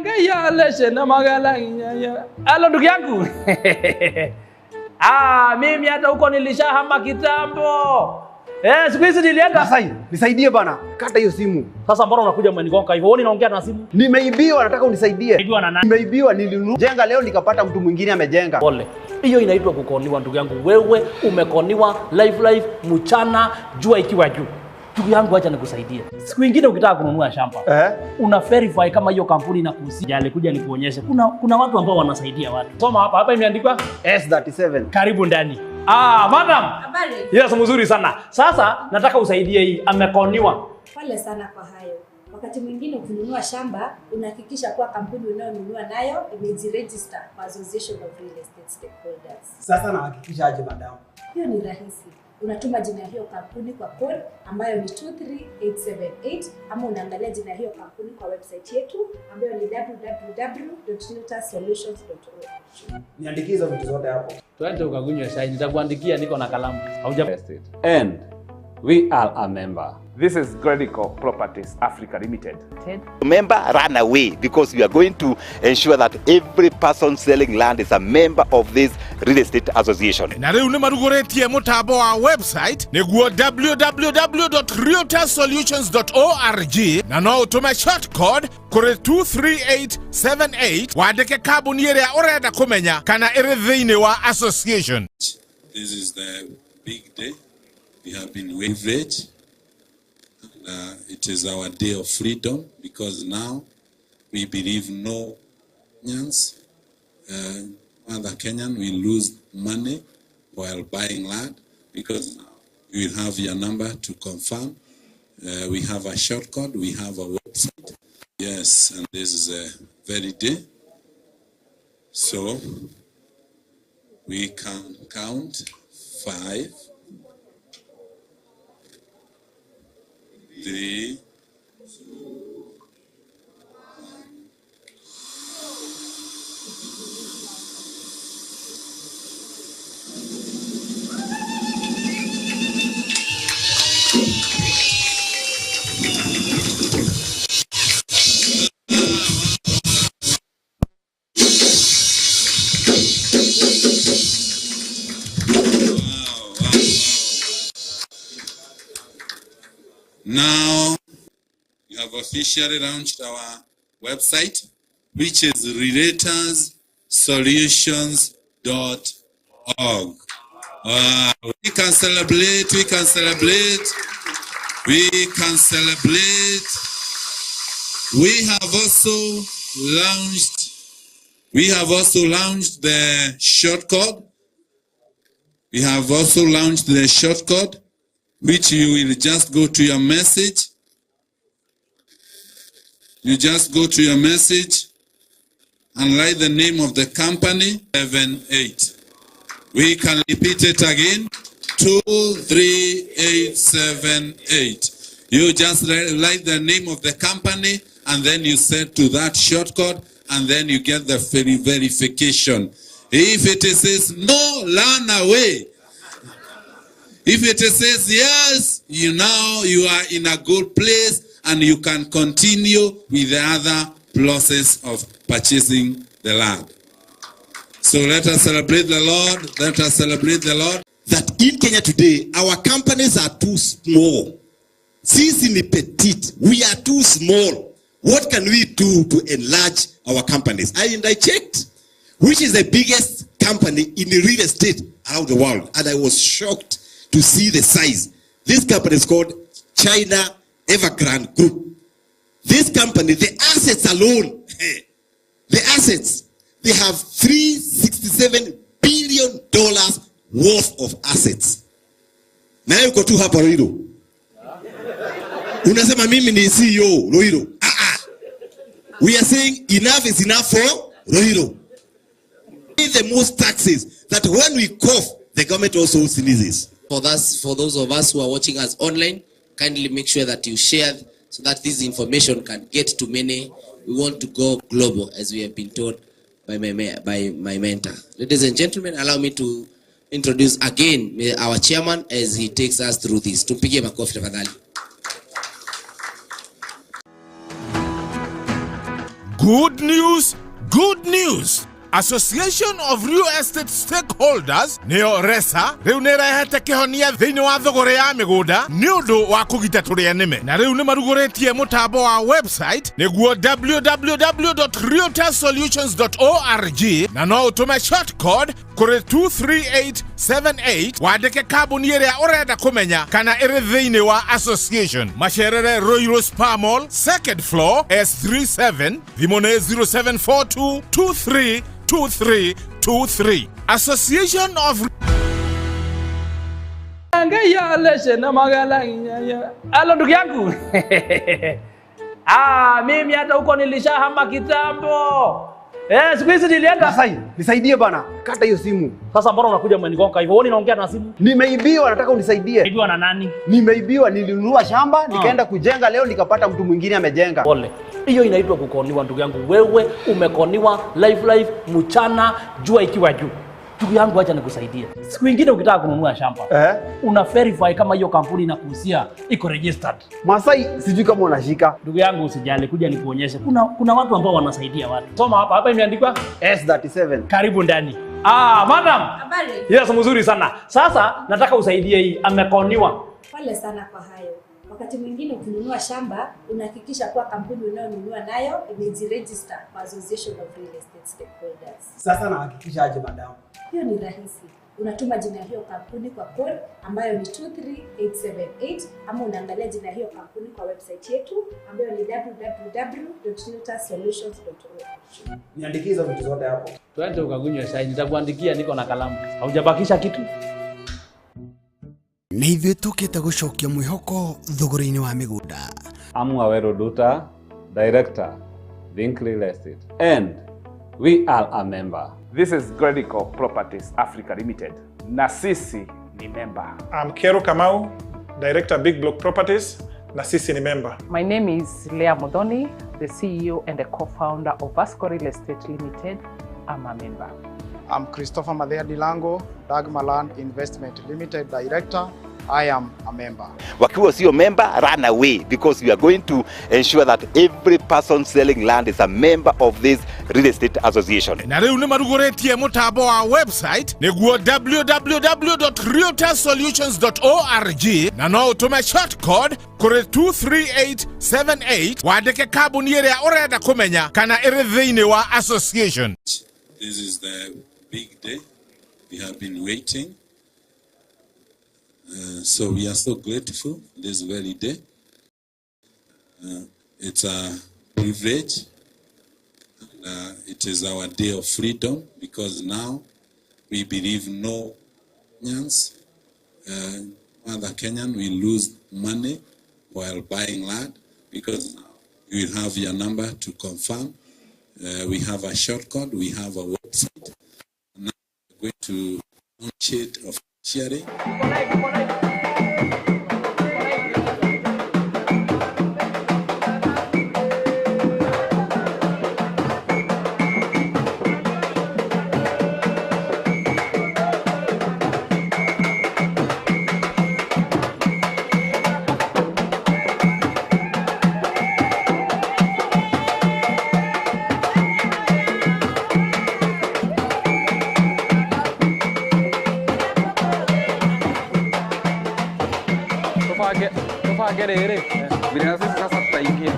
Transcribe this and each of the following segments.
Ngaya leshe na magala. Alo ndugu yangu. Mimi hata huko nilishahama kitambo. Siku hizi nilienda. Masai, nisaidie bana. Kata hiyo simu. Sasa mbona unakuja umenigonga hivyo? Wewe unaongea na simu? Nimeibiwa, nataka unisaidie. Nimeibiwa na nani? Nimeibiwa, jenga leo nikapata mtu mwingine amejenga. Pole. Hiyo inaitwa kukoniwa ndugu yangu. Wewe umekoniwa live mchana jua ikiwa juu. Ndugu yangu acha nikusaidie. Siku nyingine ukitaka kununua shamba, una verify kama hiyo kampuni inakuhusisha. Alikuja nikuonyeshe. Kuna watu ambao wanasaidia watu. Soma hapa imeandikwa S37. Karibu ndani. Madam. Habari. Yes, mzuri sana. Sasa nataka usaidie hii. Amekoniwa. Pole sana kwa hayo. Wakati mwingine ukinunua shamba, unahakikisha kuwa kampuni unayonunua nayo imejiregister kwa Association of Real Estate Stakeholders. Sasa nahakikisha aje madam? Hiyo ni rahisi. Unatuma jina hiyo kampuni kwa code ambayo ni 23878 ama unaangalia jina hiyo kampuni kwa website yetu ambayo ni www.realtorsolutions.org. Niandikie hizo vitu zote hapo. Twende ukagunywe chai, nitakuandikia niko na kalamu. And we are a member. This is Gredico Properties Africa Limited. Member, run away, because we are going to ensure that every person selling land is a member of this real estate association. Na riu ni marugoretie mutambo wa website niguo www.realtorsolutions.org na no utume short code kuri 23878 wandike kabuni iria urenda kumenya kana iri thiini wa association. This is the big day. We have been privileged. It is our day of freedom, because now we believe no Kenyans, other Kenyan will lose money while buying land, because now we will have your number to confirm. We have a shortcut, we have a website. Yes, and this is a very day. So we can count 5, 3, 2, 1. Now, we have officially launched our website, which is realtorsolutions.org. Wow. We can celebrate, we can celebrate, we can celebrate. We have also launched the shortcut. We have also launched the shortcut, which you will just go to your message. You just go to your message and write the name of the company, 78. We can repeat it again, 23878. You just write the name of the company, and then you set to that shortcut, and then you get the verification. If it says no, run away. If it says yes, you are in a good place and you can continue with the other process of purchasing the land. So let us celebrate the Lord. Let us celebrate the Lord. That in Kenya today, our companies are too small. Sisi ni petite. We are too small. What can we do to enlarge our companies? And I checked, which is the biggest company in the real estate around the world. And I was shocked to see the size. This company is called China Evergrande Group. This company, the assets alone, the assets, they have $367 billion worth of assets. Na yuko tu hapa Rohiro. Unasema mimi ni CEO Rohiro. We are saying enough is enough for Rohiro. Pay the most taxes, that when we cough, the government also sneezes. For those of us who are watching us online, kindly make sure that you share so that this information can get to many. We want to go global, as we have been told by my mentor. Ladies and gentlemen, allow me to introduce again our chairman as he takes us through this. Tumpigie makofi tafadhali. Good news, good news. Association of Real Estate Stakeholders neo RESA riu nirehete kihonia thiini wa thogore ya miguda ni undu wa kugita turia nime na riu ni marugoretie mutambo wa website niguo www.realtorsolutions.org na no utume short code kuri 23878 wandike kambuni iria urenda kumenya kana iri thiini wa association macerere Royal Spa Mall second floor S37 thimone 0742 2323. Association of Halo ndugu yangu. Mimi hata huko nilishahama kitambo. Siku hizi nilienda. Masai, nisaidie bana. Kata hiyo simu. Sasa mbona unakuja umenigonga hivyo? Wewe unaongea na simu? Nimeibiwa, nataka unisaidie. Nimeibiwa na nani? Nimeibiwa, nilinunua shamba, nikaenda kujenga, leo nikapata mtu mwingine amejenga. Pole. Hiyo inaitwa kukoniwa ndugu yangu. Wewe umekoniwa live mchana jua ikiwa juu. Ndugu yangu acha nikusaidie. Siku nyingine ukitaka kununua shamba, una verify kama hiyo kampuni inakuhusia iko registered. Masai, sijui kama unashika. Ndugu yangu usijali, kuja nikuonyeshe. Kuna watu ambao wanasaidia watu. Soma hapa imeandikwa S37. Karibu ndani. Madam. Habari. Yes, mzuri sana. Sasa nataka usaidie hii. Amekoniwa. Pole sana kwa hayo. Wakati mwingine ukinunua shamba, unahakikisha kuwa kampuni unayonunua nayo imejiregister kwa Association of Real Estate Stakeholders. Sasa nahakikisha aje madam? Hiyo ni rahisi. Unatuma jina hiyo kampuni kwa code ambayo ni 23878 ama unaangalia jina hiyo kampuni kwa website yetu ambayo ni www.realtorsolutions.org. Niandikie hizo vitu zote hapo. Twende ukagunywe chai, nitakuandikia niko na kalamu. Haujabakisha kitu? Nĩ ithuĩ tũkĩte gũcokia mwĩhoko thogora-inĩ wa mĩgũnda. I'm Awero Duta, Director, Think Real Estate, and we are a member. This is Costal Properties Africa Limited. Na sisi ni member. I'm Kero Kamau, Director, Big Block Properties. Na sisi ni member. My name is Leah Modoni, the CEO and the co-founder of Vasco Real Estate Limited. I'm a member. I'm Christopher Madea Dilango, Dagma Land Investment Limited Director. I am a member. Wakiwa sio member, run away, because we are going to ensure that every person selling land is a member of this real estate association. Na riu ni marugoretie mutambo wa website niguo www.realtorsolutions.org na no utume short code kuri 23878 wandike kambuni iria urenda kumenya kana iri thiini wa association. This is the big day. We have been waiting. So we are so grateful this very day. It's a privilege. It is our day of freedom, because now we believe no Kenyans, other Kenyan will lose money while buying land, because now you will have your number to confirm. We have a shortcut, we have a website. Now we're going to launch it officially. Get it. Mira, sasa tutaingia.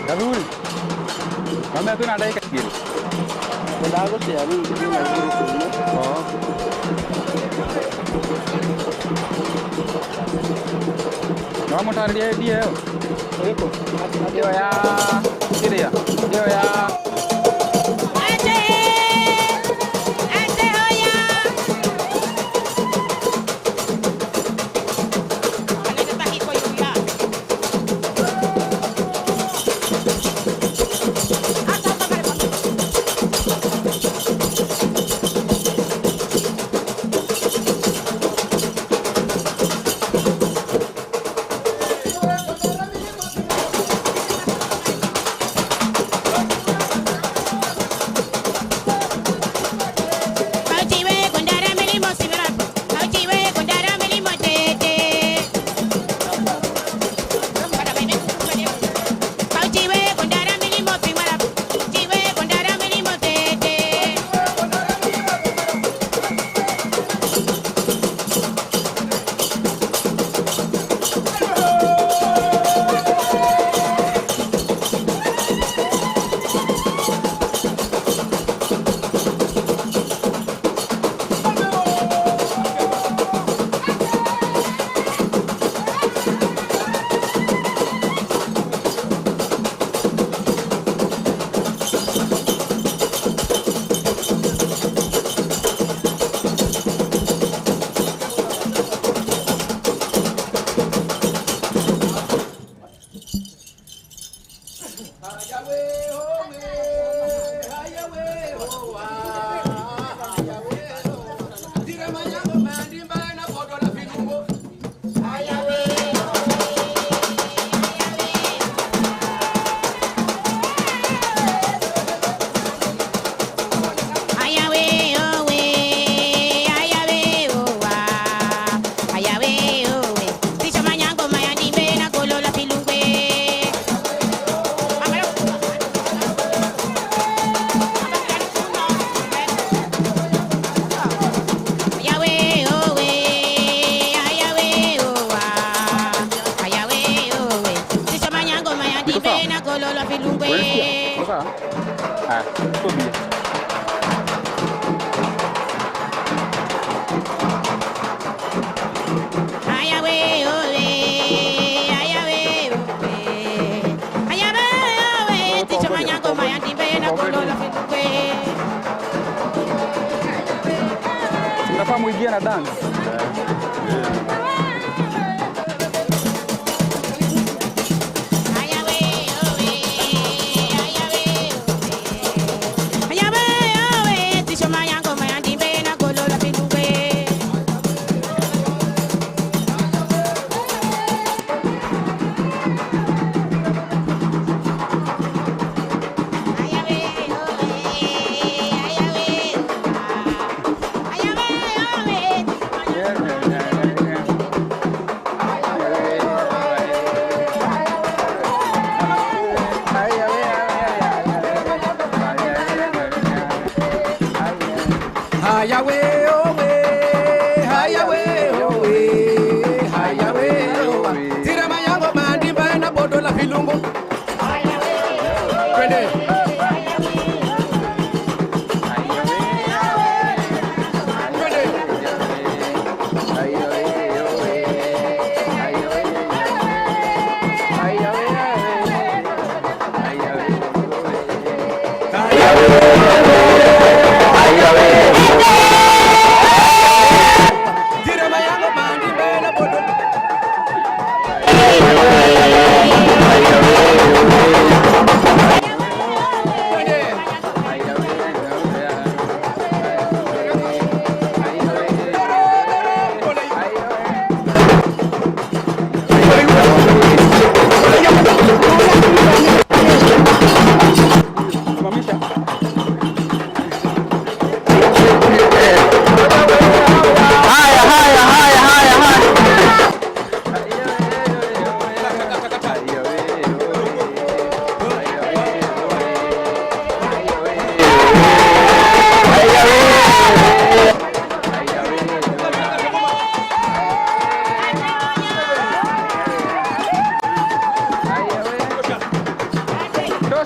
Gazuri. Kama tu na dakika kile. Ndago tia ni ndio na zuri sana. Na motaria dia. Eko. Ndio ya. Kiria. Ndio ya. Unafaa muingie na dance.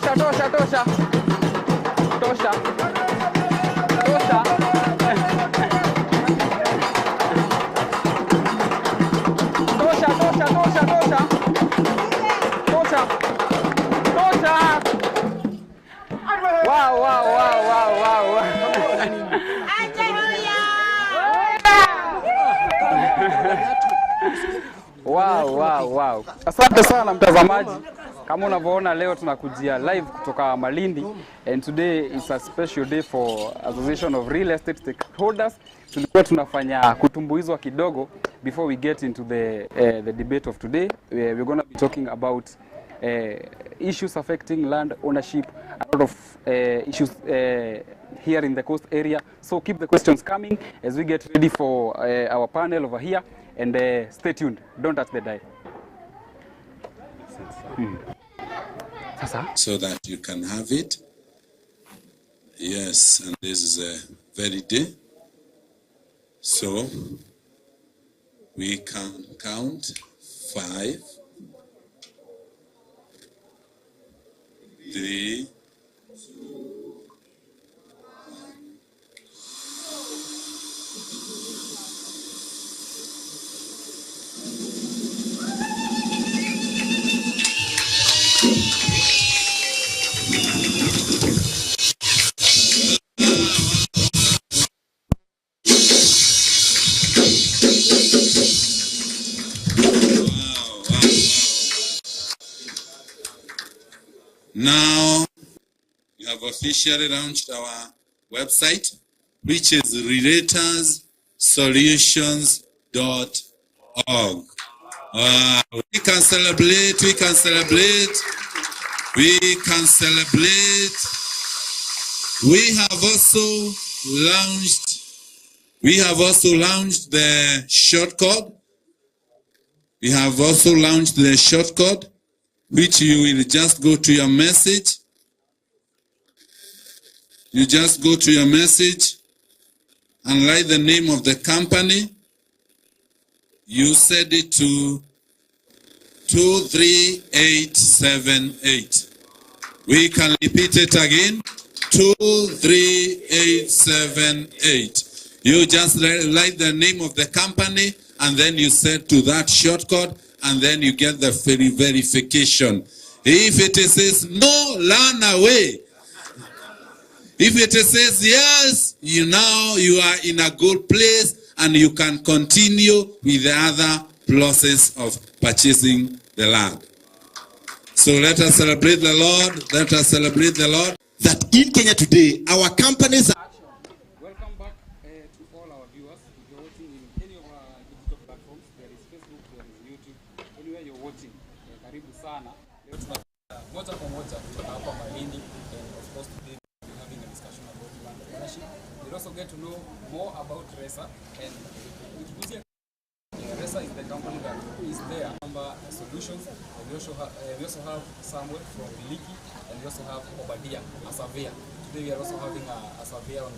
Tosha. Wow. Asante sana mtazamaji. Kama unavyoona leo tunakujia live kutoka Malindi, and today is a special day for Association of Real Estate Stakeholders. Tulikuwa tunafanya kutumbuizwa kidogo before we get into the debate of today. We're going to be talking about issues affecting land ownership, a lot of issues here in the coast area. So keep the questions coming as we get ready for our panel over here, and stay tuned. Don't touch the dial. So that you can have it. Yes, and this is a very day. So we can count 5, 3, 2, 1. Now, we have officially launched our website, which is relatorssolutions.org. We can celebrate. We have also launched the shortcode. Which you will just go to your message. You just go to your message and write the name of the company. You set it to 23878. We can repeat it again. 23878. You just write the name of the company, and then you set to that shortcode, and then you get the verification. If it says no, run away. If it says yes, you are in a good place, and you can continue with the other process of purchasing the land. So let us celebrate the Lord. That in Kenya today, our companies are... Welcome back to all our viewers. If you're watching in any of our digital platforms, there is Facebook, there is YouTube, anywhere you're watching, karibu sana. Leo moja kwa moja kutoka hapa Malindi, and of course today we're having a discussion about land ownership. We'll also get to know more about RESA, and RESA is the company that is there number solutions, and we also have Samuel from Biliki, and we also have Obadia, a surveyor. Today we are also having a surveyor on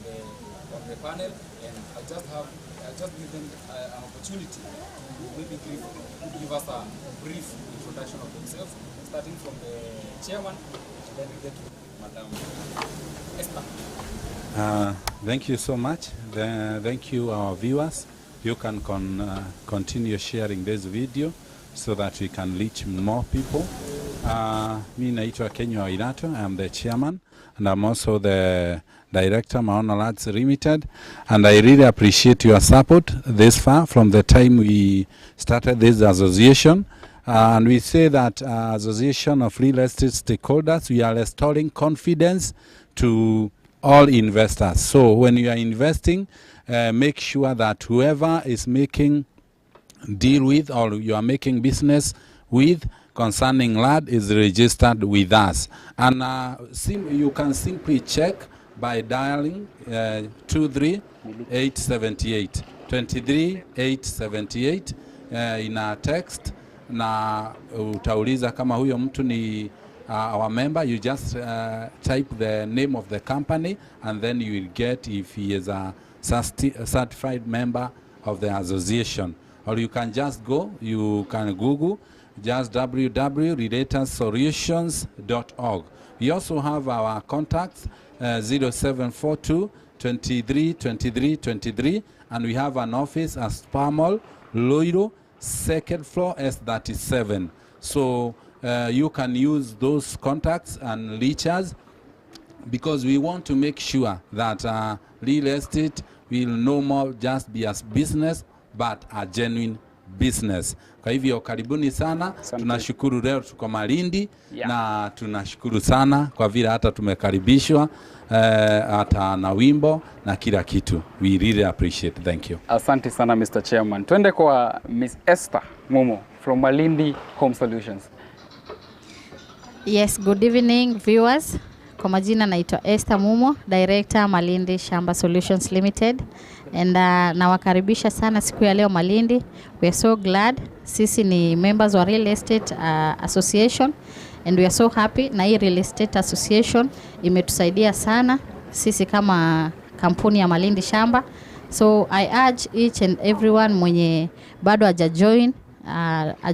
the panel, and I just give them an opportunity to maybe give us a brief introduction of themselves, starting from the chairman, and then we get to Madam Esther. Thank you so much. Thank you, our viewers. You can continue sharing this video so that we can reach more people. Mi naitwa Kenya Wairato. I'm the chairman, and I'm also the director, Maono Lads Limited. And I really appreciate your support this far from the time we started this association. And we say that Association of Real Estate Stakeholders, we are restoring confidence to all investors. So when you are investing, make sure that whoever is making deal with, or you are making business with concerning land, is registered with us. And you can simply check by dialing 23878 23878 in a text, na utauliza kama huyo mtu ni our member. You just type the name of the company, and then you will get if he is a certified member of the association. Or you can just you can Google just www.relatorsolutions.org. We also have our contacts 0742 23 23 23, and we have an office at Sparmall, Loiro, second floor S37. So you can use those contacts and reach us, because we want to make sure that real estate will no more just be a business but a genuine business. Kwa hivyo karibuni sana. Tunashukuru leo tuko Malindi, na tunashukuru sana kwa vile hata tumekaribishwa hata na wimbo na kila kitu. We really appreciate. Thank you. Asante sana Mr. Chairman. Twende kwa Miss Esther Momo from Malindi Home Solutions. Yes, good evening viewers. Kwa majina naitwa Esther Mumo, Director Malindi Shamba Solutions Limited. And nawakaribisha sana siku ya leo Malindi. We are so glad. Sisi ni members wa Real Estate Association, and we are so happy na hii Real Estate Association imetusaidia sana sisi kama kampuni ya Malindi Shamba. So I urge each and everyone mwenye bado hajajoin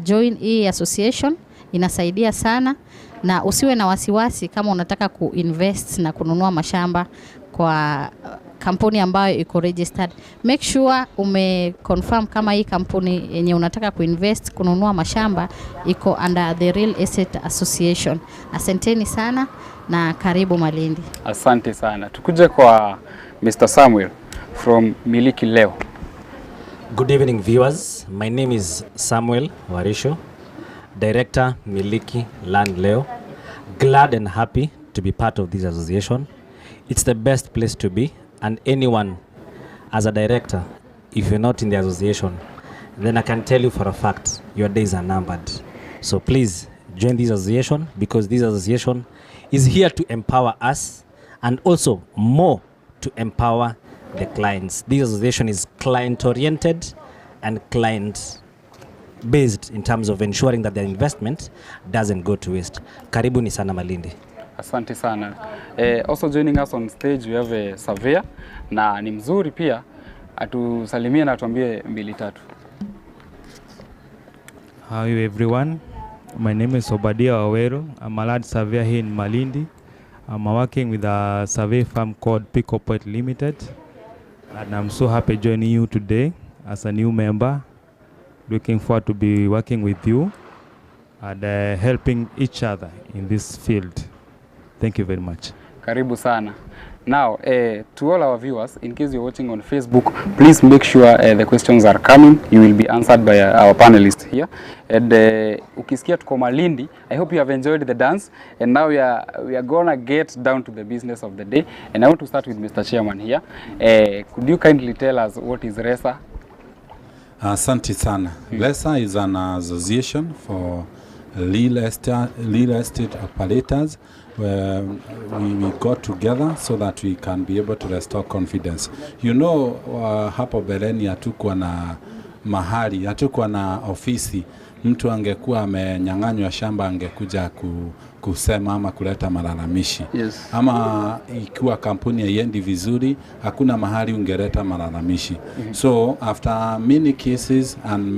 join hii association, inasaidia sana. Na usiwe na wasiwasi kama unataka kuinvest na kununua mashamba kwa kampuni ambayo iko registered. Make sure umeconfirm kama hii kampuni yenye unataka kuinvest kununua mashamba iko under the Real Estate Association. Asanteni sana na karibu Malindi. Asante sana. Tukuje kwa Mr. Samuel from Miliki Leo. Good evening viewers. My name is Samuel Warisho, Director Miliki Land Leo. Glad and happy to be part of this association. It's the best place to be, and anyone as a director, if you're not in the association, then I can tell you for a fact your days are numbered. So please join this association, because this association is here to empower us and also more to empower the clients. This association is client oriented and client based in terms of ensuring that their investment doesn't go to waste. Karibuni sana Malindi. Asante sana. Also joining us on stage we have a surveyor, na ni mzuri pia atusalimie na atuambie mbili tatu. Hi everyone. My name is Obadia Awero. I'm a land surveyor here in Malindi. I'm working with a survey firm called Pico Point Limited, and I'm so happy joining you today as a new member. Looking forward to be working with you and helping each other in this field. Thank you very much. Karibu sana. Now, to all our viewers, in case you're watching on Facebook, please make sure the questions are coming. You will be answered by our panelists here. And ukisikia tuko Malindi, I hope you have enjoyed the dance. And now we are gonna get down to the business of the day. And I want to start with Mr. Chairman here. Could you kindly tell us what is RESA? Asante sana. RESA is an association for real estate operators, where we got together so that we can be able to restore confidence. You know, hapo beleni hatukuwa na mahali, hatukuwa na ofisi. Mtu angekuwa amenyang'anywa shamba angekuja kusema ama kuleta malalamishi. Yes. Ama ikiwa kampuni haiendi vizuri, hakuna mahali ungeleta malalamishi. So after many cases and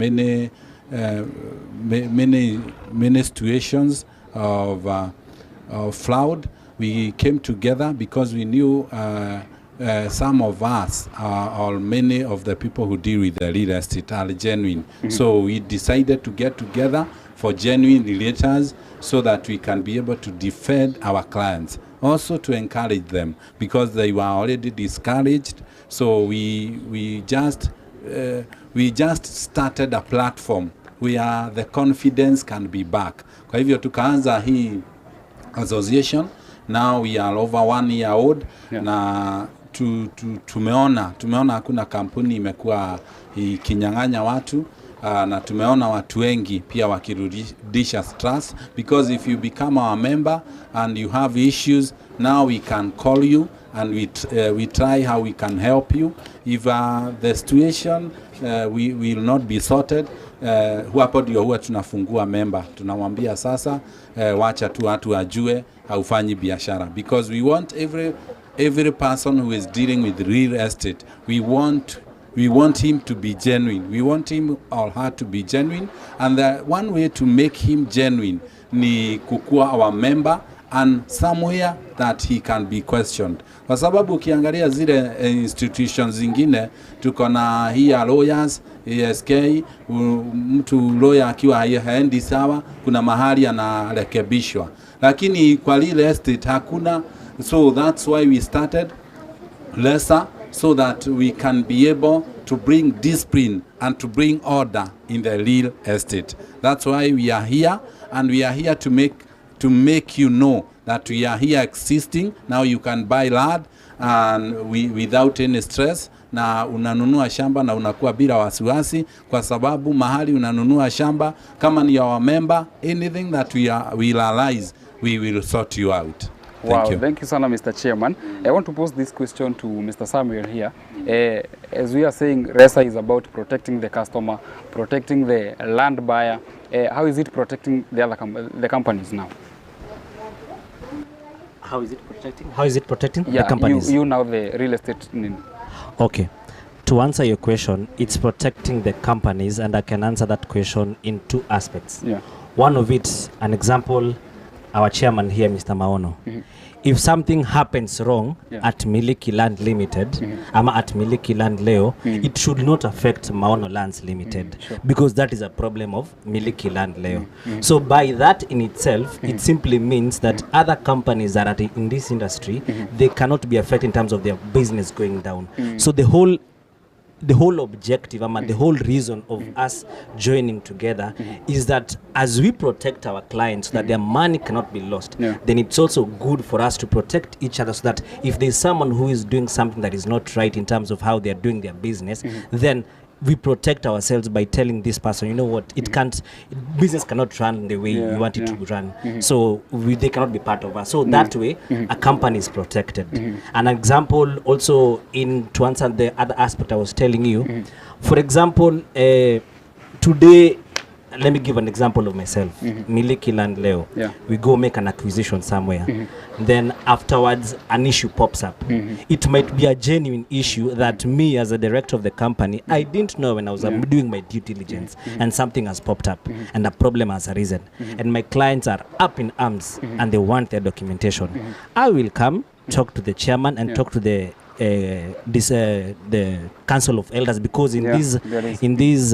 many situations of fraud, we came together because we knew some of us or many of the people who deal with the real estate are genuine. So we decided to get together for genuine realtors so that we can be able to defend our clients. Also to encourage them because they were already discouraged. So we just started a platform where the confidence can be back. Kwa hivyo tukaanza hii association. Now we are over 1 year old. Yeah. Na tumeona hakuna kampuni imekuwa ikinyang'anya watu. Na tumeona watu wengi pia wakirudisha trust, because if you become our member and you have issues, now we can call you and we try how we can help you. If the situation will not be sorted, hapo ndio huwa tunafungua member, tunamwambia sasa wacha tu watu wajue haufanyi biashara, because we want every person who is dealing with real estate, we want we want him to be genuine. We want him or her to be genuine, and the one way to make him genuine ni kukua our member and somewhere that he can be questioned. Kwa sababu ukiangalia zile institutions zingine, tuko na hii lawyers, ASK, mtu lawyer akiwa haendi sawa, kuna mahali anarekebishwa. Lakini kwa real estate hakuna, so that's why we started RESA, so that we can be able to bring discipline and to bring order in the real estate. That's why we are here, and we are here to make you know that we are here existing. Now you can buy land and without any stress, na unanunua shamba na unakuwa bila wasiwasi, kwa sababu mahali unanunua shamba kama ni our member, anything that we realize, we will sort you out. Thank you sana, Mr. Chairman. I want to pose this question to Mr. Samuel here. As we are saying, RESA is about protecting the customer, protecting the land buyer. How is it protecting the companies now? How is it protecting the companies? You now the real estate. Okay. To answer your question, it's protecting the companies, and I can answer that question in two aspects. Yeah. One of it, an example, our chairman here, Mr. Maono. If something happens wrong at Miliki Land Limited, ama at Miliki Land Leo, it should not affect Maono Lands Limited, because that is a problem of Miliki Land Leo. So by that in itself, it simply means that other companies that are in this industry, they cannot be affected in terms of their business going down. So the whole objective, the whole reason of us joining together is that as we protect our clients so that their money cannot be lost, then it's also good for us to protect each other, so that if there's someone who is doing something that is not right in terms of how they're doing their business, then we protect ourselves by telling this person, you know what, business cannot run the way you want it to run. So they cannot be part of us. So that way, a company is protected. An example also, to answer the other aspect I was telling you, for example, today, let me give an example of myself. Miliki Land Leo. We go make an acquisition somewhere. Then afterwards, an issue pops up. It might be a genuine issue that me as a director of the company, I didn't know when I was doing my due diligence, and something has popped up and a problem has arisen. And my clients are up in arms and they want their documentation. I will come, talk to the chairman and talk to the council of elders, because in this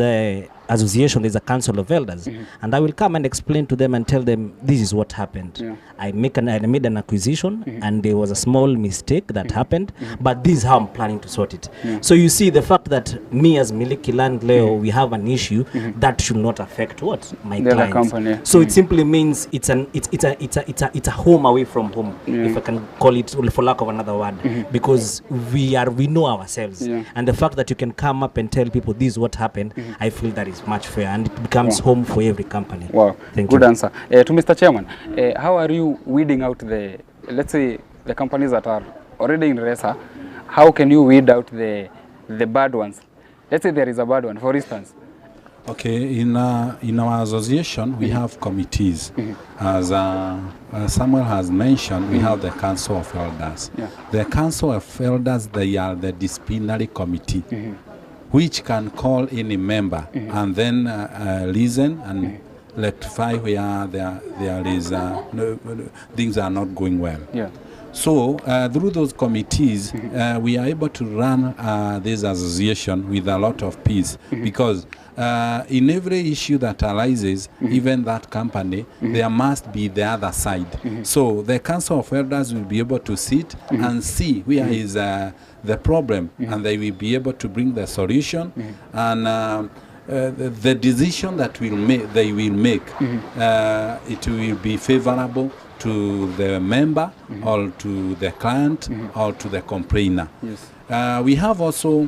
association there's a council of elders, and I will come and explain to them and tell them this is what happened. I made an acquisition and there was a small mistake that happened, but this is how I'm planning to sort it. So you see, the fact that me as Miliki Land Leo, we have an issue that should not affect my clients. So it simply means it's a home away from home, if I can call it, for lack of another word, because we know ourselves, and the fact that you can come up and tell people this is what happened, I feel that is much fair, and it becomes home for every company. Wow, thank you. Good answer. To Mr. Chairman, how are you weeding out let's say, the companies that are already in RESA? How can you weed out the bad ones? Let's say there is a bad one, for instance. Okay, in our association, we have committees. As Samuel has mentioned, we have the Council of Elders. The Council of Elders, they are the disciplinary committee, which can call any member and then listen and rectify where there is things are not going well. So through those committees, we are able to run this association with a lot of peace, because in every issue that arises, even that company, there must be the other side. So the Council of Elders will be able to sit and see where is the problem, and they will be able to bring the solution, and the decision that they will make, it will be favorable to the member or to the client or to the complainer. We have also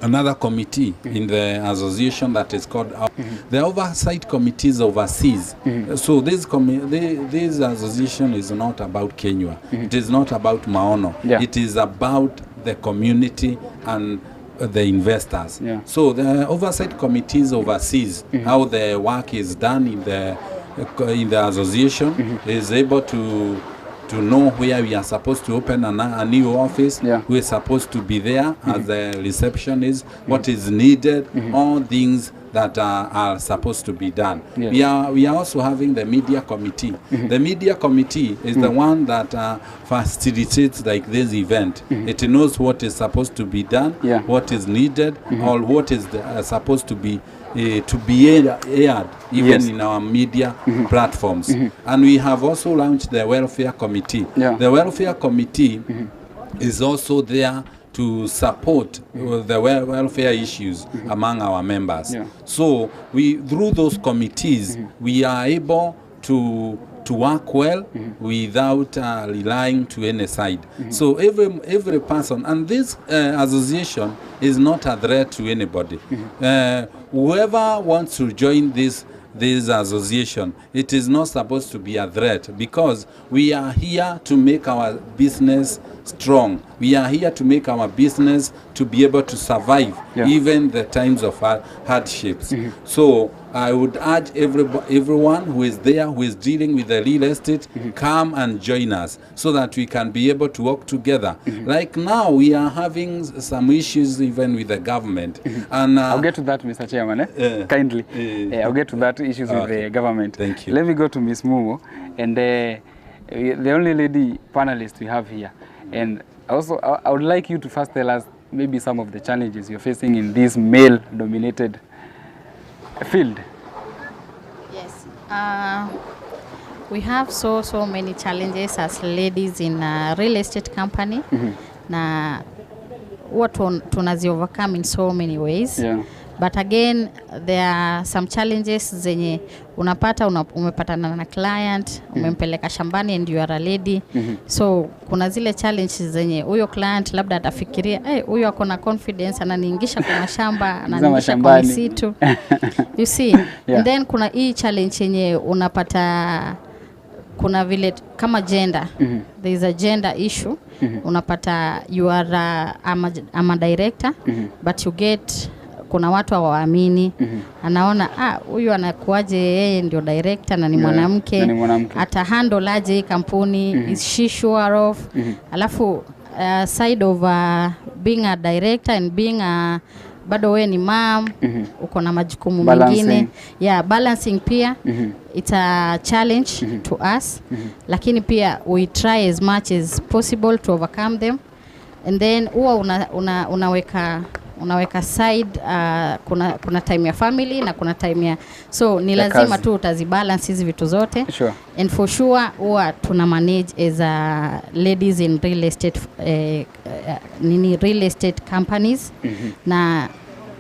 another committee in the association that is called the oversight committees overseas. So this association is not about Kenya. It is not about Maono. It is about the community and the investors. So the oversight committees overseas, how the work is done in the association, is able to to know where we are supposed to open a new office, who is supposed to be there as the receptionist, what is needed, all things that are supposed to be done. Yes. We are also having the media committee. The media committee is the one that facilitates like this event. It knows what is supposed to be done, what is needed, or what is supposed to be aired even in our media platforms. And we have also launched the welfare committee. The welfare committee is also there to support the welfare issues among our members. So through those committees, we are able to work well without relying to any side. So every person, and this association is not a threat to anybody. Whoever wants to join this association, it is not supposed to be a threat, because we are here to make our business strong. We are here to make our business to be able to survive even the times of hardships. So I would urge everyone who is there, who is dealing with the real estate, come and join us so that we can be able to work together. Like now, we are having some issues even with the government. And I'll get to that, Mr. Chairman, kindly. I'll get to that issues with the government. Thank you. Let me go to Ms. Mumo, and the only lady panelist we have here. And also, I would like you to first tell us maybe some of the challenges you're facing in this male-dominated field. Yes, we have so many challenges as ladies in a real estate company. Na what tunazi overcome in so many ways. But again, there are some challenges zenye unapata umepatana na client, umempeleka shambani and you are a lady. So kuna zile challenges zenye huyo client labda atafikiria, huyo ako na confidence ananiingisha kwa mashamba, ananiingisha kwa misitu. You see? And then kuna hii challenge yenye unapata kuna vile kama gender. There is a gender issue. Unapata you are a director, but you get kuna watu hawaamini. Anaona huyu anakuaje yeye ndio director na ni mwanamke, ata handle aje hii kampuni, is she sure of. Alafu side of being a director and being a bado wewe ni mom, uko na majukumu mengine. Balancing pia it's a challenge to us. Lakini pia we try as much as possible to overcome them. And then huwa unaweka side kuna time ya family na kuna time ya, so ni lazima tu utazibalance hizi vitu zote. And for sure huwa tuna manage as ladies in real estate real estate companies. Na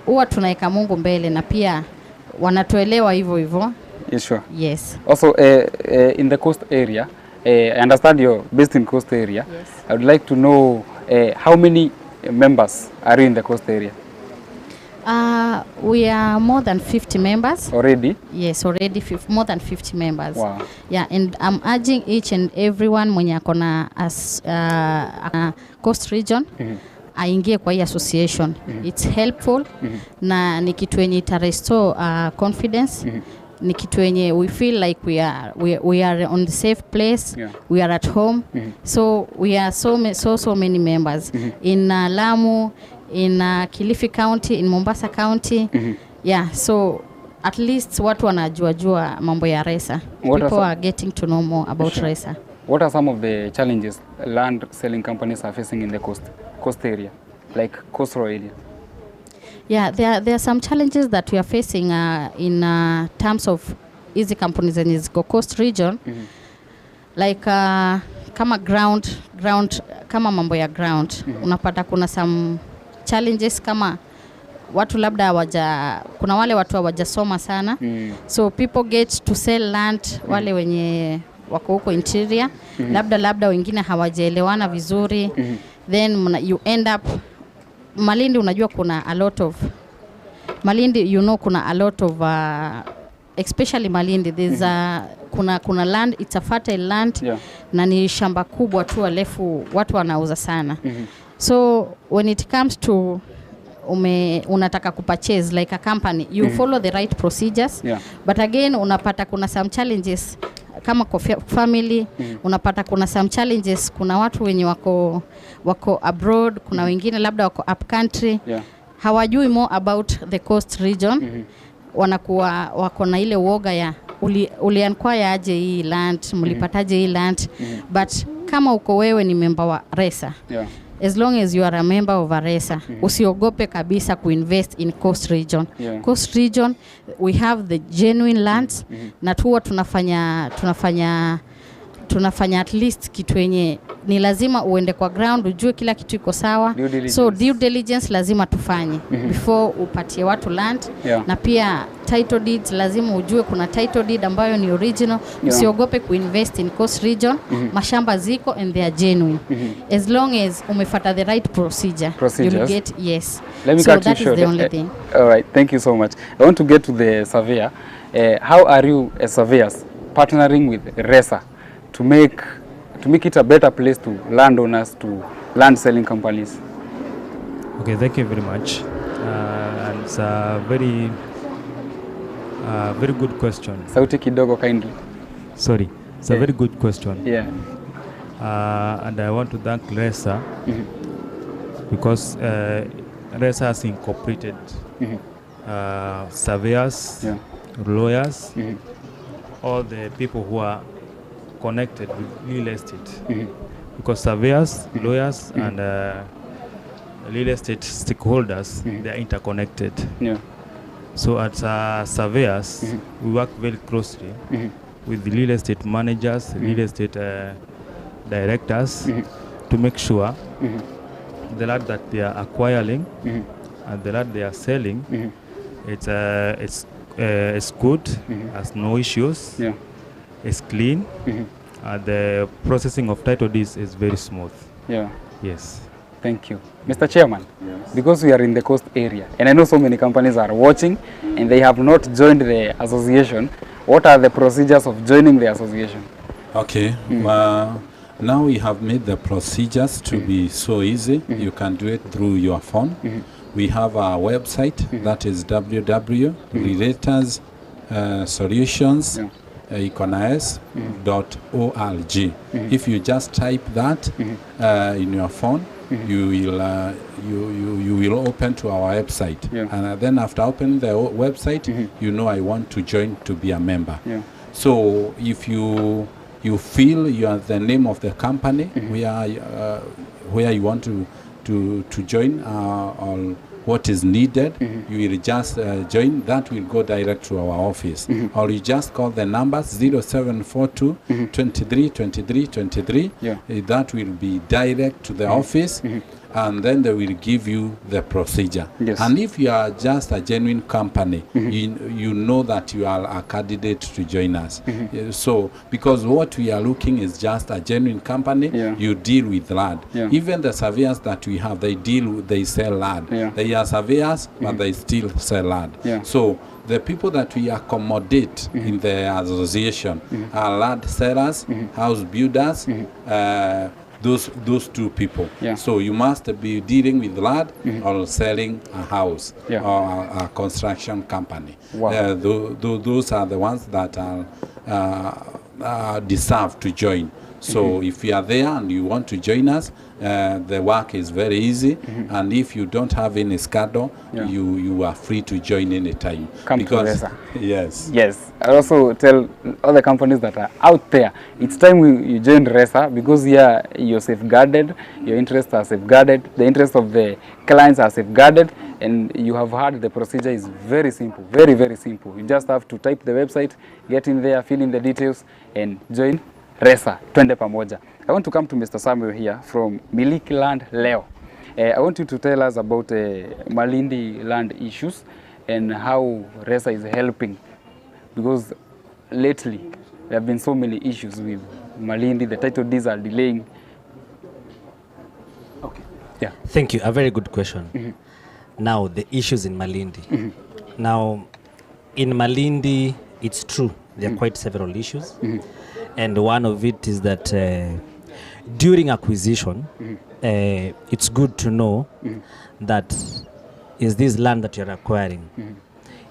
huwa tunaeka Mungu mbele na pia wanatuelewa hivyo hivyo. Yes, sure. Yes. Also in the coast area, I understand you're based in coast area. Yes. I would like to know how many members are in the coast area? We are more than 50 members. Already? Yes, already more than 50 members. Wow. Yeah, and I'm urging each and everyone mwenye akona coast region aingie kwa hii association. It's helpful na ni kitu yenye ita restore confidence. Ni kitu yenye we feel like we are on the safe place. We are at home. So we are so many members in Lamu, in Kilifi County, in Mombasa County. So at least watu wanajua mambo ya RESA. People are getting to know more about RESA. What are some of the challenges land selling companies are facing in the coast area, like coastal area? Yeah, there are some challenges that we are facing in terms of easy companies in the coast region. Like kama ground kama mambo ya ground. Unapata kuna some challenges kama watu labda kuna wale watu hawajasoma sana. So people get to sell land wale wenye wako huko interior. Labda wengine hawajaelewana vizuri. Then you end up Malindi, unajua kuna a lot of Malindi, kuna a lot of especially Malindi, there's kuna land, it's a fertile land. Na ni shamba kubwa tu, alefu watu wanauza sana. So when it comes to unataka kupurchase like a company, you follow the right procedures. But again unapata kuna some challenges kama kwa family unapata kuna some challenges, kuna watu wenye wako abroad, kuna wengine labda wako up country, hawajui more about the coast region, wanakuwa wako na ile uoga ya uliankwaya aje hii land, mlipataje hii land, but kama uko wewe ni member wa RESA, as long as you are a member of a RESA, usiogope kabisa kuinvest in coast region. Coast region, we have the genuine lands, na tuwa tunafanya at least kitu yenye ni lazima uende kwa ground ujue kila kitu iko sawa. So due diligence lazima tufanye before upatie watu land, na pia title deeds lazima ujue kuna title deed ambayo ni original. Usiogope kuinvest in coast region, mashamba ziko and they are genuine. As long as umefuata the right procedure, you'll get Let me so cut that you short. is the only thing. All right, thank you so much. I want to get to the surveyor. How are you as surveyors partnering with RESA to make it a better place to landowners, to land selling companies? Okay, thank you very much. And it's a very good question. Sauti kidogo kindly. Sorry, it's a very good question. Yeah. And I want to thank RESA because RESA has incorporated surveyors, lawyers, all the people who are connected with real estate, because surveyors, lawyers, and real estate stakeholders, they are interconnected. So as surveyors, we work very closely with the real estate managers, real estate directors, to make sure the land that they are acquiring and the land they are selling, it's good, has no issues, it's clean, and the processing of title deeds is very smooth. Yes. Thank you. Mr. Chairman, because we are in the coast area, and I know so many companies are watching and they have not joined the association, what are the procedures of joining the association? Okay. Now we have made the procedures to be so easy. You can do it through your phone. We have our website, that is www.relators.org. If you just type that in your phone, you will open to our website, and then after opening the website, you know I want to join to be a member. So if you feel you are the name of the company where you want to join or what is needed, you will just join. That will go direct to our office, or you just call the numbers 0742 23 23 23. That will be direct to the office, and then they will give you the procedure. And if you are just a genuine company, you know that you are a candidate to join us. So because what we are looking is just a genuine company, you deal with land. Even the surveyors that we have, they sell land. They are surveyors, but they still sell land. So the people that we accommodate in the association are land sellers, house builders, those two people. So you must be dealing with land or selling a house or a construction company. Those are the ones that deserve to join. So if you are there and you want to join us, the work is very easy, and if you don't have any schedule, you are free to join anytime. Come to RESA. Yes. I also tell other companies that are out there, it's time you join RESA, because you're safeguarded, your interests are safeguarded, the interests of the clients are safeguarded, and you have heard the procedure is very simple, very, very simple. You just have to type the website, get in there, fill in the details, and join RESA. Twende pamoja. I want to come to Mr. Samuel here from Miliki Land Leo. I want you to tell us about Malindi land issues and how RESA is helping, because lately there have been so many issues with Malindi. The title deeds are delaying. Thank you. A very good question. Now, the issues in Malindi. Now, in Malindi, it's true, there are quite several issues. And one of it is that during acquisition, it's good to know that is this land that you're acquiring,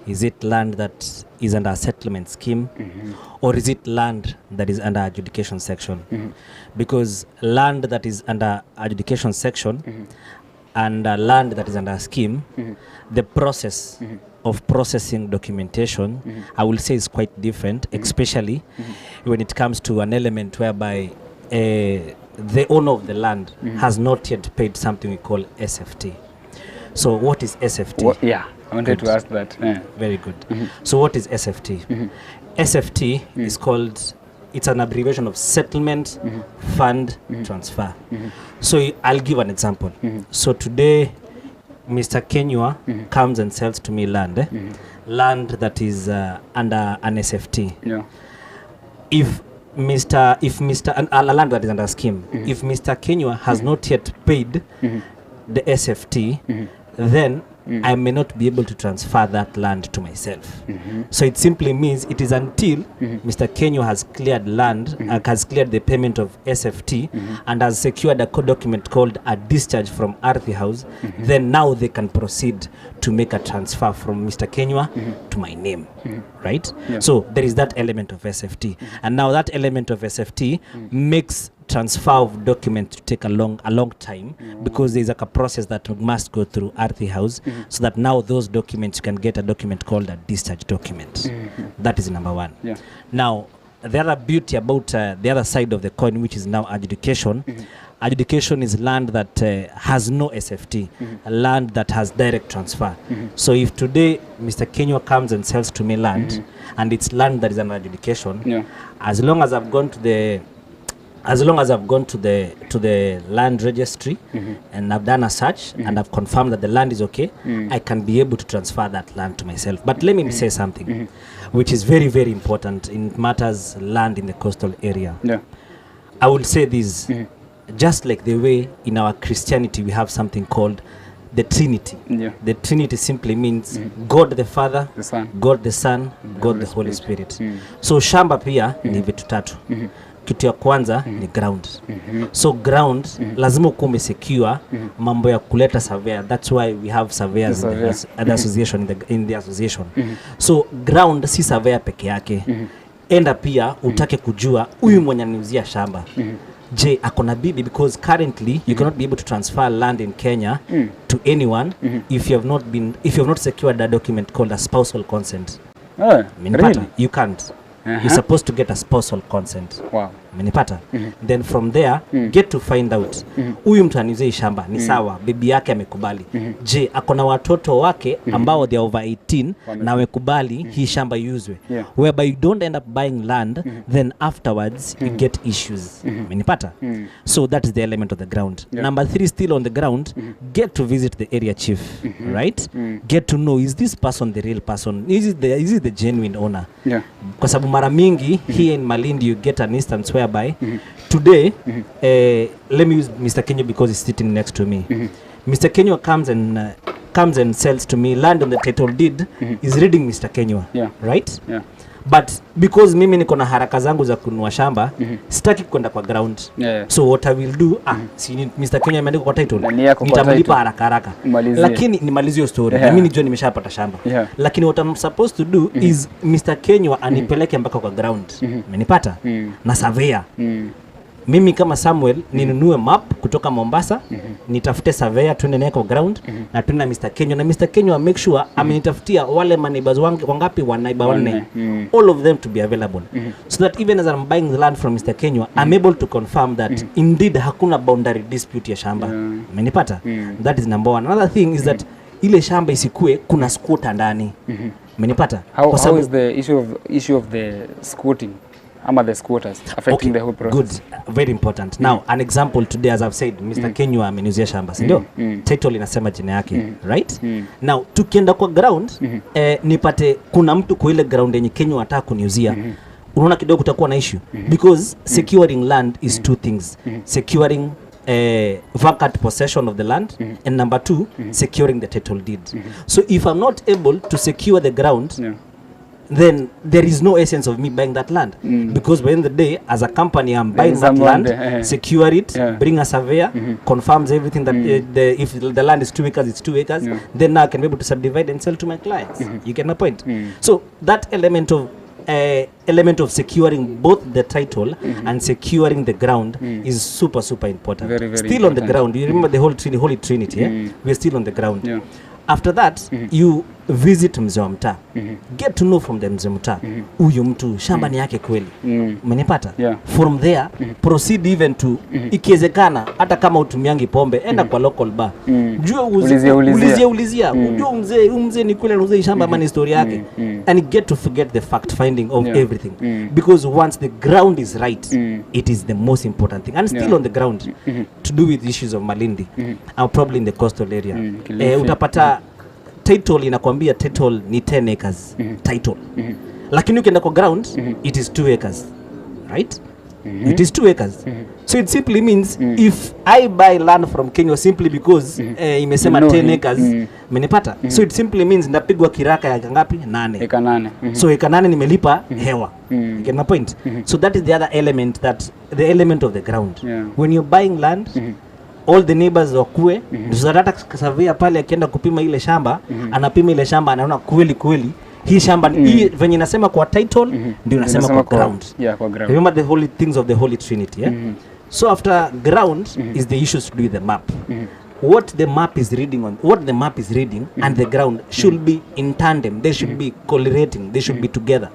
Is it land that is under a settlement scheme, or is it land that is under adjudication section? Because land that is under adjudication section and land that is under a scheme, the process of processing documentation, I will say, is quite different, especially when it comes to an element whereby the owner of the land has not yet paid something we call SFT. So what is SFT? Yeah, I wanted to ask that. Yeah. Very good. So what is SFT? SFT is called, it's an abbreviation of settlement fund transfer. So I'll give an example. So today, Mr. Kenywa comes and sells to me land, land that is under an SFT. Yeah. If a land that is under a scheme, if Mr. Kenywa has not yet paid the SFT, then I may not be able to transfer that land to myself. So it simply means it is until Mr. Kenywa has cleared land, has cleared the payment of SFT, and has secured a document called a discharge from Ardhi House, then now they can proceed to make a transfer from Mr. Kenywa to my name, right? Yeah. So there is that element of SFT, and now that element of SFT makes transfer of documents to take a long time, because there's like a process that must go through Ardhi House, so that now those documents, you can get a document called a discharge document. That is number one. Yeah. Now, the other beauty about the other side of the coin, which is now adjudication, adjudication is land that has no SFT, a land that has direct transfer. So if today Mr. Kenywa comes and sells to me land, and it's land that is under adjudication, as long as I've gone to the land registry and I've done a search and I've confirmed that the land is okay, I can be able to transfer that land to myself. But let me say something which is very, very important in matters land in the coastal area. Yeah. I will say this, just like the way in our Christianity we have something called the Trinity. The Trinity simply means God the Father, God the Son, God the Holy Spirit. So shamba pia ni vitu tatu. Kitu ya kwanza ni ground. So ground lazima ukuwe umesecure mambo ya kuleta surveyor. That's why we have surveyors in the association, in the association. So ground si surveyor peke yake. Enda pia utake kujua huyu mwenye aniuzia shamba, je, akona bibi, because currently you cannot be able to transfer land in Kenya to anyone if you have not secured a document called a spousal consent. Really? You can't. You're supposed to get a spousal consent. Wow. Menipata? Then from there, get to find out huyu mtu aniuzie shamba ni sawa, bibi yake amekubali. Je, akona watoto wake ambao they are over 18 na wamekubali hii shamba iuzwe. Whereby you don't end up buying land, then afterwards you get issues. Menipata? So that is the element of the ground. Number 3, still on the ground, get to visit the area chief, right? Get to know, is this person the real person? Is it the genuine owner? Kwa sababu mara mingi here in Malindi you get an instance whereby today, let me use Mr. Kenywa because he's sitting next to me. Mr. Kenywa comes and sells to me land on the title deed, is reading Mr. Kenywa, right? But because mimi niko na haraka zangu za kununua shamba, sitaki kwenda kwa ground. So what I will do, Mr. Kenywa ameandika kwa title, nitamlipa haraka. Lakini nimalizie hiyo story. Mimi nijua nimeshapata shamba. Lakini what I'm supposed to do is Mr. Kenywa anipeleke mpaka kwa ground. Umenipata? Na surveyor. Mimi kama Samuel ninunue map kutoka Mombasa, nitafute surveyor tuende naye kwa ground, na tuende na Mr. Kenywa, na Mr. Kenywa make sure amenitafutia wale neighbors wangu wangapi, wanaiba wanne, all of them to be available, so that even as I'm buying the land from Mr. Kenywa, I'm able to confirm that indeed hakuna boundary dispute ya shamba. Umenipata? That is number one. Another thing is that ile shamba isikue kuna squatter ndani. Umenipata? How is the issue of the squatting? The squatters affecting the whole process? Good, very important. Now, an example today, as I've said, Mr. Kenywa amenuzia shamba, sindio? Title inasema jina yake, right? Now, tukienda kwa ground, nipate kuna mtu kwa ile ground yenye Kenywa ataka kuniuzia, unaona kidogo kutakuwa na issue, because securing land is two things. Securing vacant possession of the land, and number 2, securing the title deed. So if I'm not able to secure the ground, then there is no essence of me buying that land. Because by the end of the day, as a company, I'm buying that land, secure it, bring a surveyor, confirms everything that if the land is 2 acres, it's 2 acres. Then now I can be able to subdivide and sell to my clients. You get my point? So that element of securing both the title and securing the ground is super important. Very still on the ground. You remember the Holy Trinity, yeah? We're still on the ground. After that, you visit mzee wa mtaa. Get to know from the mzee mtaa. Huyu mtu shamba ni yake kweli. Umenipata? From there, proceed even to ikiwezekana hata kama utumiangi pombe, enda kwa local bar. Jua ulizia. Ujue mzee ni kweli anauza shamba ama ni story yake. And get to forget the fact finding of everything. Because once the ground is right, it is the most important thing. And still on the ground, to do with issues of Malindi, probably in the coastal area. Utapata title inakwambia title ni 10 acres title. Lakini ukienda kwa ground, it is 2 acres. Right? It is 2 acres. So it simply means if I buy land from Kenya simply because imesema 10 acres, menipata. So it simply means ndapigwa kiraka ya ngapi? 8. Eka 8. So eka 8 nimelipa hewa. You get my point? So that is the other element, the element of the ground. When you're buying land, all the neighbors wakue, hata surveyor pale akienda kupima ile shamba, anapima ile shamba, anaona kweli hii shamba hii venye nasema kwa title ndio nasema kwa ground. Kwa ground. Remember the holy things of the Holy Trinity, yeah? So after ground is the issues to do with the map. What the map is reading and the ground should be in tandem. They should be correlating. They should be together.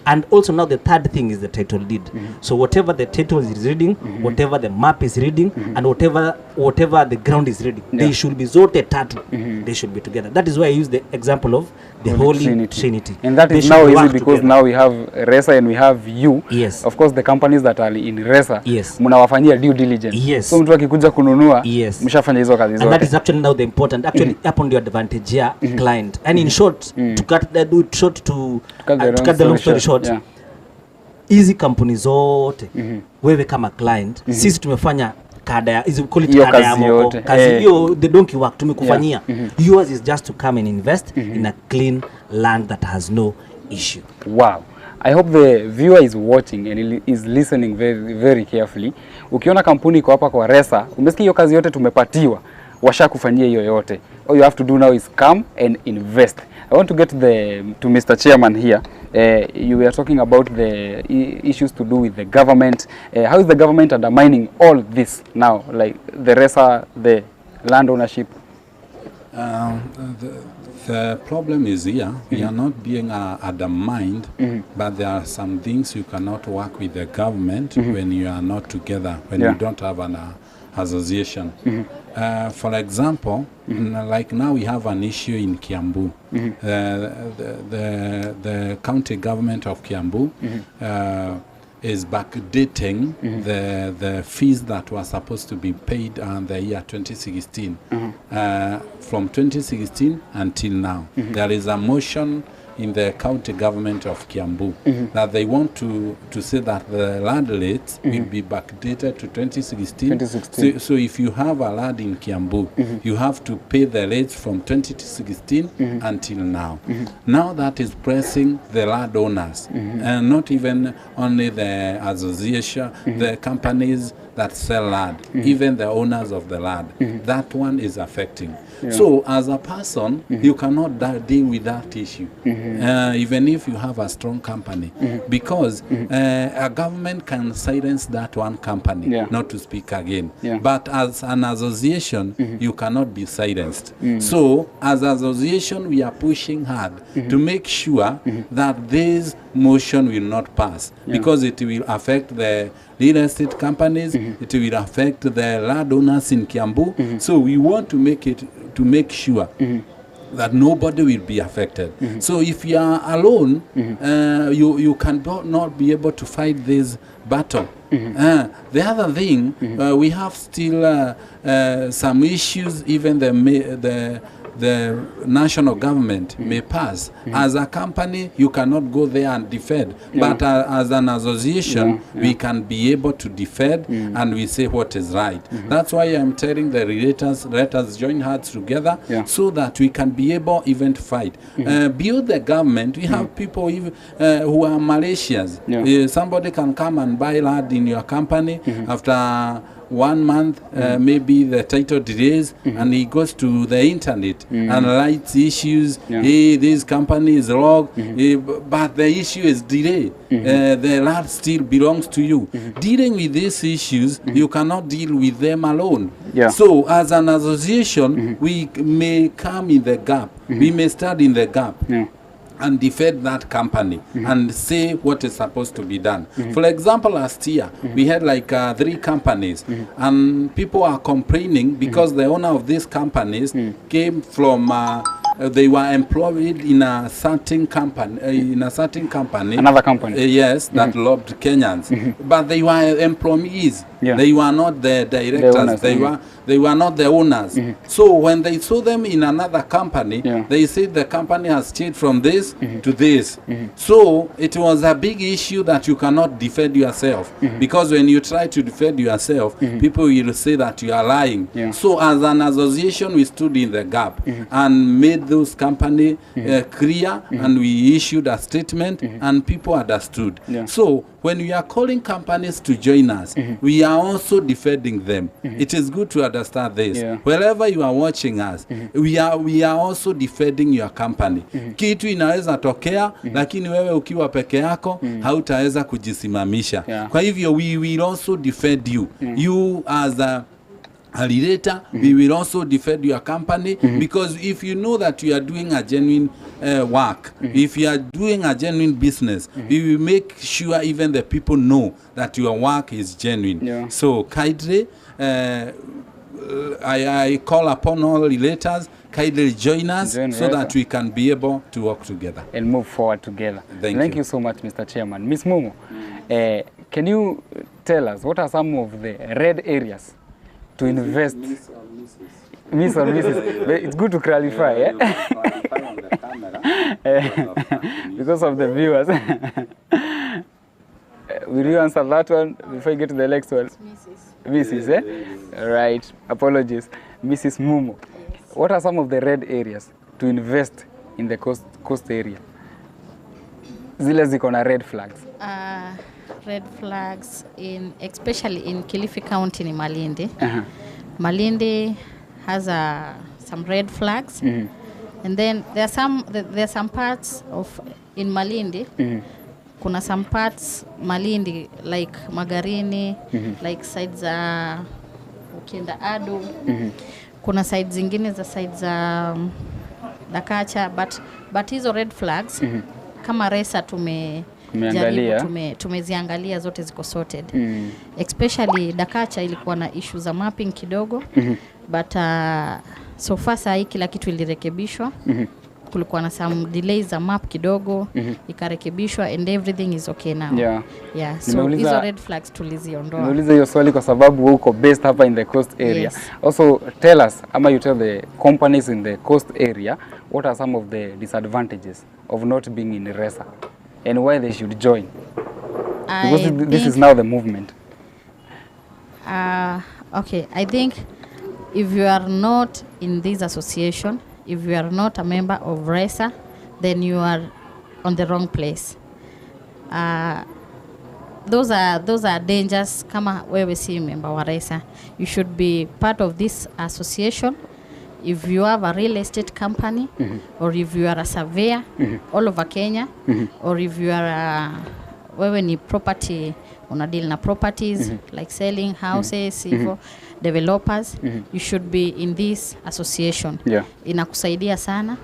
And also now the third thing is the title deed. So whatever the title is reading, whatever the map is reading, and whatever the ground is reading, they should be zote tatu. They should be together. That is why I use the example of the Holy Trinity. And that is now easy because now we have RESA and we have you. Yes. Of course the companies that are in RESA, mnawafanyia due diligence. Yes. So mtu akikuja kununua, mshafanya hizo kazi zote. And that is actually now the important. Actually, upon the advantage ya client. And in short, to cut the long story short, hizi kampuni zote wewe kama client, sisi tumefanya kada ya kada ya moko kazi hiyo, the donkey work tumekufanyia. Yours is just to come and invest in a clean land that has no issue. Wow. I hope the viewer is watching and is listening very, very carefully. Ukiona kampuni iko hapa kwa RESA, umesikia hiyo kazi yote tumepatiwa, washakufanyia hiyo yote. All you have to do now is come and invest. I want to get to Mr. Chairman here. You were talking about the issues to do with the government. How is the government undermining all this now, like the RESA, the land ownership? The problem is here, we are not being undermined, but there are some things you cannot work with the government when you are not together, when you don't have an association. For example, like now we have an issue in Kiambu. The county government of Kiambu is backdating the fees that were supposed to be paid in the year 2016. From 2016 until now. There is a motion in the county government of Kiambu that they want to say that the land rates will be backdated to 2016. So if you have a land in Kiambu, you have to pay the rates from 2016 until now. Now that is pressing the landowners, and not even only the association, the companies that sell land, even the owners of the land. That one is affecting. So as a person, you cannot deal with that issue, even if you have a strong company, because a government can silence that one company, not to speak again. But as an association, you cannot be silenced. So as an association, we are pushing hard to make sure that this motion will not pass, because it will affect the real estate companies, it will affect the landowners in Kiambu. So we want to make sure that nobody will be affected. So if you are alone, you cannot be able to fight this battle. The other thing, we have still some issues, even the the national government may pass. As a company, you cannot go there and defend. But as an association, we can be able to defend and we say what is right. That's why I'm telling the relators, let us join hearts together so that we can be able even to fight. Beyond the government, we have people who are malicious. Somebody can come and buy land in your company after 1 month, maybe the title delays, and he goes to the internet and writes issues. Hey, this company is wrong, but the issue is delay. The land still belongs to you. Dealing with these issues, you cannot deal with them alone. So as an association, we may come in the gap. We may stand in the gap. And defend that company and say what is supposed to be done. For example, last year we had like 3 companies, and people are complaining because the owner of these companies came from they were employed in a certain company, Another company. Yes, that loved Kenyans, but they were employees. They were not the directors. The owners, they were not the owners. So when they saw them in another company, they said the company has changed from this to this. So it was a big issue that you cannot defend yourself, because when you try to defend yourself, people will say that you are lying. So as an association, we stood in the gap and made those companies clear, and we issued a statement, and people understood. So when we are calling companies to join us, we are also defending them. It is good to understand this. Wherever you are watching us, we are also defending your company. Kitu inaweza tokea, lakini wewe ukiwa peke yako, hautaweza kujisimamisha. Kwa hivyo, we will also defend you. You as a relator, we will also defend your company, because if you know that you are doing a genuine work, if you are doing a genuine business, we will make sure even the people know that your work is genuine. So kindly, I call upon all relators, kindly join us so that we can be able to work together and move forward together. Thank you so much, Mr. Chairman. Ms. Mumo, can you tell us what are some of the red areas to invest? Miss or Mrs. It's good to clarify, because of the viewers. Will you answer that one before you get to the next one? Mrs. Right. Apologies. Mrs. Mumo. What are some of the red areas to invest in the coast area? Zile ziko na red flags. Red flags especially in Kilifi County in Malindi. Malindi has some red flags, and then there are some parts of in Malindi. Kuna some parts Malindi like Magarini, like sides za ukienda Adu. Kuna sides zingine za sides za Dakacha, but hizo red flags kama RESA tumeziangalia zote ziko sorted. Especially Dakacha ilikuwa na issue za mapping kidogo, but so far saa hii kila kitu ilirekebishwa. Kulikuwa na some delays za map kidogo, ikarekebishwa, and everything is okay now. So hizo red flags tuliziondoa. Nimeuliza hiyo swali kwa sababu uko based hapa in the coast area. Also tell us, you tell the companies in the coast area, what are some of the disadvantages of not being in RESA and why they should join? Because this is now the movement. Okay, I think if you are not in this association, if you are not a member of RESA, then you are on the wrong place. Those are dangers. Kama wewe si member wa RESA, you should be part of this association. If you have a real estate company, or if you are a surveyor all over Kenya, or if you are wewe ni property, una deal na properties like selling houses, developers, you should be in this association. Inakusaidia sana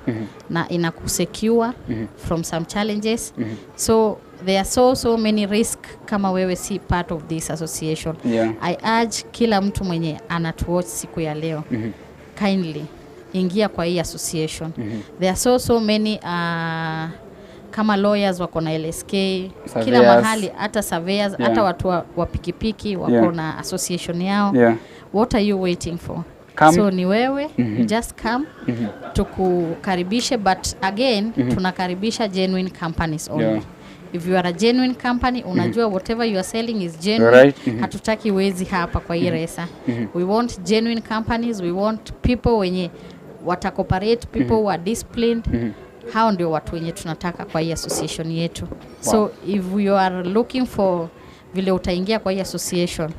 na inakusecure from some challenges. So there are so many risks kama wewe si part of this association. I urge kila mtu mwenye anatuwatch siku ya leo, kindly ingia kwa hii association. There are so many kama lawyers wako na LSK, kila mahali, hata surveyors, hata watu wa pikipiki wako na association yao. What are you waiting for? Come. So ni wewe, just come, tukukaribishe, but again, tunakaribisha genuine companies only. Yeah. If you are a genuine company, unajua whatever you are selling is genuine. Right. Hatutaki wezi hapa kwa hii RESA. We want genuine companies, we want people wenye watakoperate, people who are disciplined. Hao ndio watu wenye tunataka kwa hii association yetu. So if you are looking for vile utaingia kwa hii association,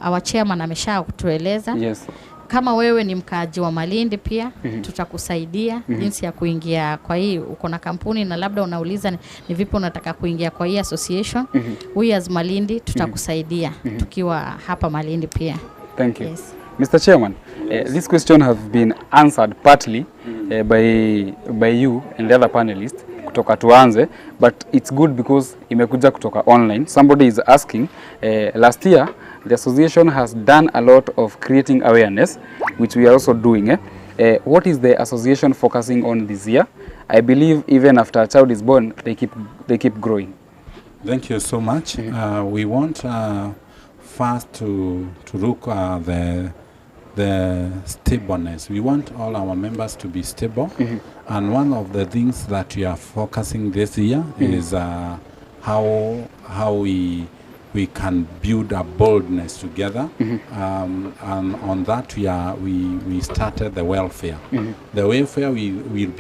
our chairman amesha kutueleza. Yes. Kama wewe ni mkaaji wa Malindi pia, tutakusaidia jinsi ya kuingia kwa hii. Uko na kampuni na labda unauliza ni vipi unataka kuingia kwa hii association. We as Malindi tutakusaidia tukiwa hapa Malindi pia. Thank you. Yes. Mr. Chairman, this question has been answered partly by you and the other panelists kutoka tuanze, but it's good because imekuja kutoka online. Somebody is asking, last year the association has done a lot of creating awareness, which we are also doing. What is the association focusing on this year? I believe even after a child is born, they keep growing. Thank you so much. We want first to look at the stableness. We want all our members to be stable, and one of the things that we are focusing this year is how we can build a boldness together, and on that we started the welfare. The welfare will be